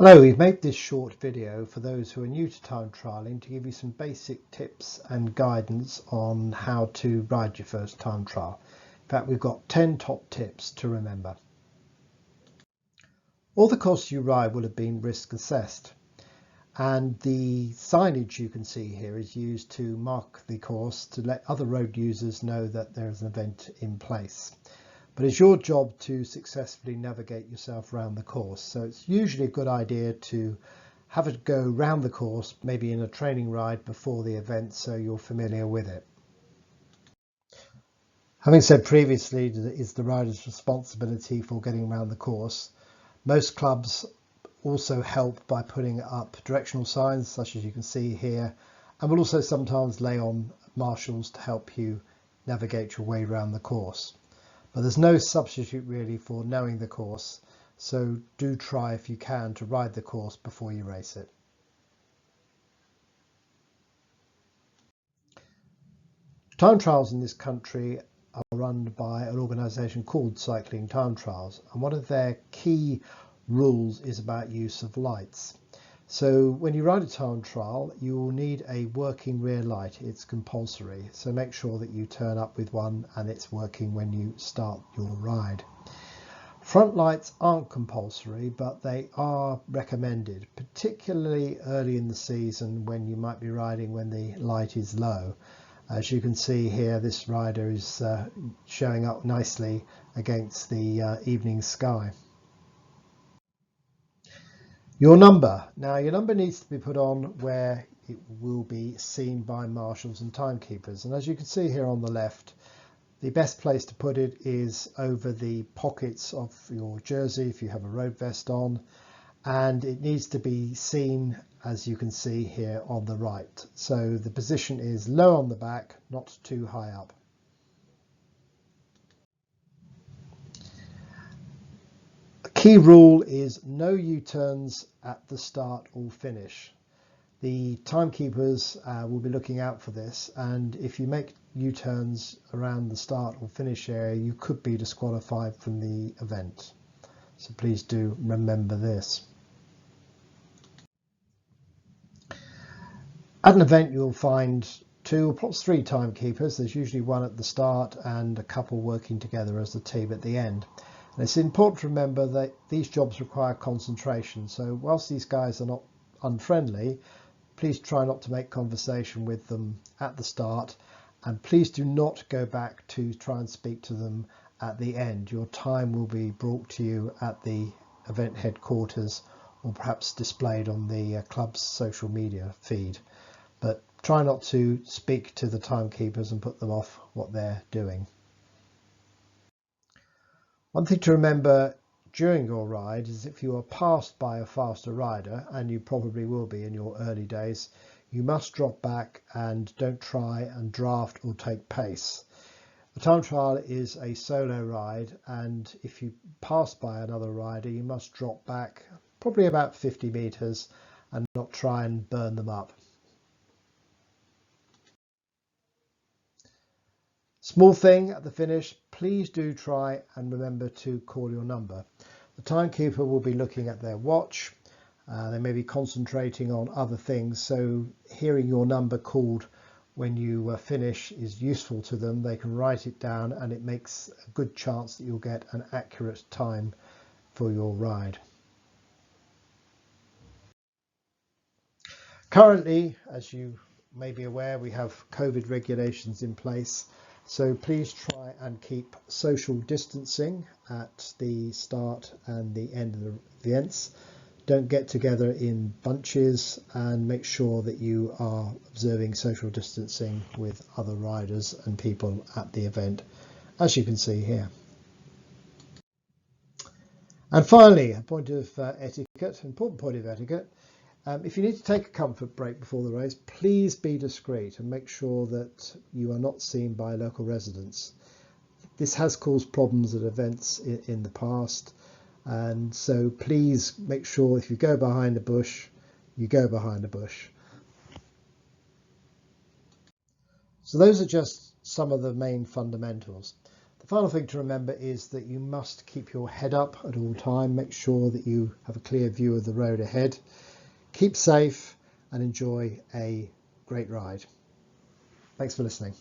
Hello, we've made this short video for those who are new to time trialling to give you some basic tips and guidance on how to ride your first time trial. In fact, we've got 10 top tips to remember. All the courses you ride will have been risk assessed, and the signage you can see here is used to mark the course to let other road users know that there is an event in place. But it's your job to successfully navigate yourself around the course. So it's usually a good idea to have it go round the course, maybe in a training ride before the event, so you're familiar with it. Having said previously that it is the rider's responsibility for getting around the course, most clubs also help by putting up directional signs, such as you can see here, and will also sometimes lay on marshals to help you navigate your way around the course. But there's no substitute really for knowing the course, so do try if you can to ride the course before you race it. Time trials in this country are run by an organisation called Cycling Time Trials, and one of their key rules is about use of lights. So when you ride a time trial, you will need a working rear light. It's compulsory, so make sure that you turn up with one and it's working when you start your ride. Front lights aren't compulsory, but they are recommended, particularly early in the season when you might be riding when the light is low. As you can see here, this rider is showing up nicely against the evening sky. Your number. Now your number needs to be put on where it will be seen by marshals and timekeepers, and as you can see here on the left, the best place to put it is over the pockets of your jersey if you have a road vest on, and it needs to be seen, as you can see here on the right. So the position is low on the back, not too high up. Key rule is no U-turns at the start or finish. The timekeepers will be looking out for this, and if you make U-turns around the start or finish area, you could be disqualified from the event. So please do remember this. At an event you'll find 2 or perhaps 3 timekeepers. There's usually one at the start and a couple working together as a team at the end. And it's important to remember that these jobs require concentration, so whilst these guys are not unfriendly, please try not to make conversation with them at the start, and please do not go back to try and speak to them at the end. Your time will be brought to you at the event headquarters or perhaps displayed on the club's social media feed, but try not to speak to the timekeepers and put them off what they're doing. One thing to remember during your ride is if you are passed by a faster rider, and you probably will be in your early days, you must drop back and don't try and draft or take pace. A time trial is a solo ride, and if you pass by another rider, you must drop back probably about 50 meters and not try and burn them up. Small thing at the finish, please do try and remember to call your number. The timekeeper will be looking at their watch. They may be concentrating on other things, so hearing your number called when you finish is useful to them. They can write it down, and it makes a good chance that you'll get an accurate time for your ride. Currently, as you may be aware, we have COVID regulations in place. So please try and keep social distancing at the start and the end of the events. Don't get together in bunches, and make sure that you are observing social distancing with other riders and people at the event, as you can see here. And finally, a point of etiquette, important point of etiquette. If you need to take a comfort break before the race, please be discreet and make sure that you are not seen by local residents. This has caused problems at events in the past, and so please make sure if you go behind a bush, you go behind a bush. So those are just some of the main fundamentals. The final thing to remember is that you must keep your head up at all time. Make sure that you have a clear view of the road ahead. Keep safe and enjoy a great ride. Thanks for listening.